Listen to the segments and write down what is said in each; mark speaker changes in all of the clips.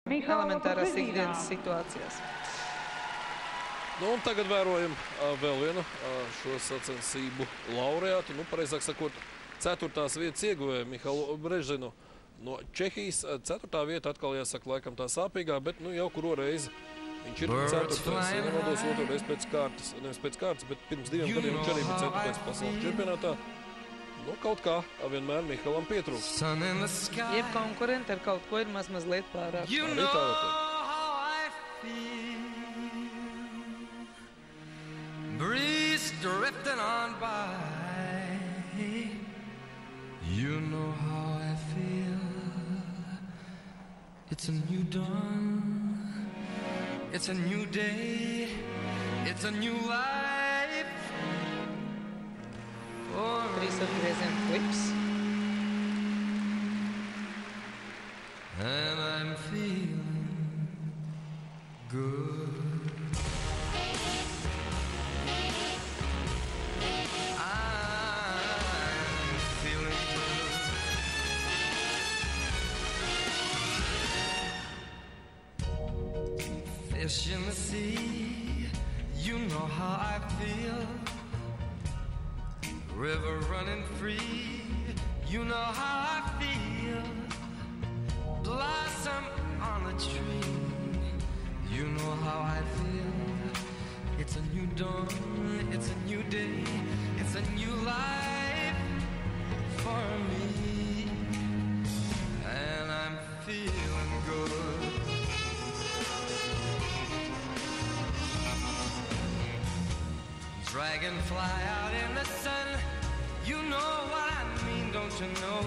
Speaker 1: elementārās ikdienas situācijās.
Speaker 2: Nu, un tagad vērojam vēl vienu šo sacensību laureātu, pareizāk sakot, 4. vietas ieguvēju Mihalu Brežinu no Čehijas. 4. vieta atkal jāsaka laikam tā sāpīgā, bet jau kuro reizi viņš ir 4. Ja nemaldos 2. reizi pēc kārtas, nevis pēc kārtas, bet pirms 2 gadiem viņš arī bija 4. pasaules čempionātā. Kaut kā vienmēr Mihalam pietrūkst.
Speaker 1: Jeb konkurenti ar kaut ko ir mazliet pārāk.
Speaker 2: Arī tā var teikt.
Speaker 3: Breeze drifting on by. You know how I feel. It's a new dawn. It's a new day. It's a new life.
Speaker 1: 3 atgriezienu klips.
Speaker 3: And I'm feeling good. Fish in the sea, you know how I feel. River running free, you know how I feel. Blossom on the tree, you know how I feel. It's a new dawn, it's a new day, it's a new life for me. And I'm feeling good. Dragonfly out in the sun, you know what I mean, don't you know?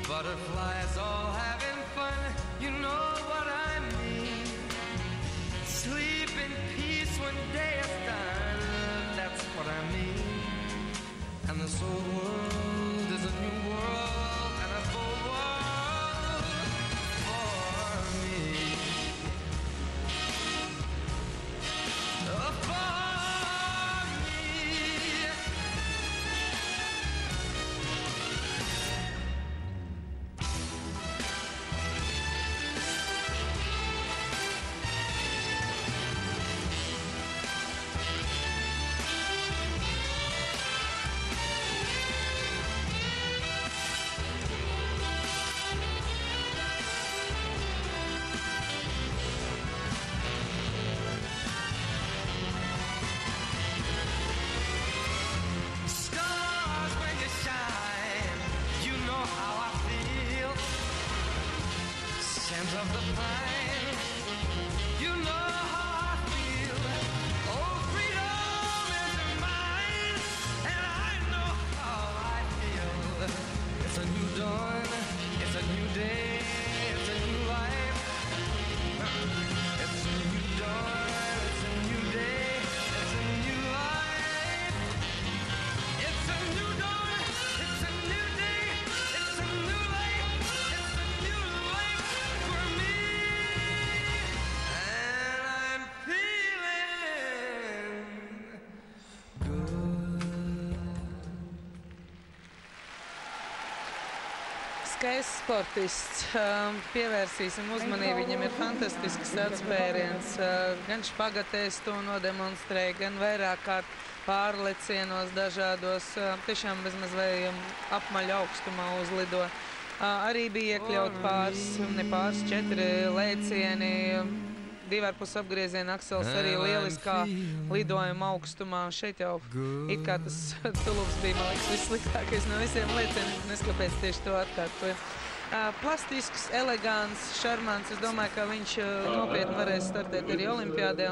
Speaker 3: Butterflies all having fun, you know what I mean. Sleep in peace when day is done, that's what I mean. And this whole world is a new world and a full world for me. Of the pine, you know how I feel. Oh, freedom is mine, and I know how I feel. It's a new dawn, it's a new day, it's a new life. It's a new dawn, it's a new day, it's a new life. It's a new dawn, it's a new day, it's a new life. It's a new life for me. And I'm feeling good.
Speaker 1: Skaists sportists. Pievērsīsim uzmanību. Viņam ir fantastisks atspēriens. Gan špagatēs to nodemonstrēja, gan vairāk kārt pārlecienos dažādos. Tiešām bezmaz vai apmaļ augstumā uzlido. Arī bija iekļaut pāris 4 lēcieni. 2,5 apgrieziena aksels arī lieliskā lidojuma augstumā. Šeit jau it kā tas tulubs bija, man liekas, vissliktākais no visiem lēcieniem. Es kāpēc tieši to atkārtoju. Plastisks, elegants, šarmants. Es domāju, ka viņš nopietni varēs startēt arī olimpiādē.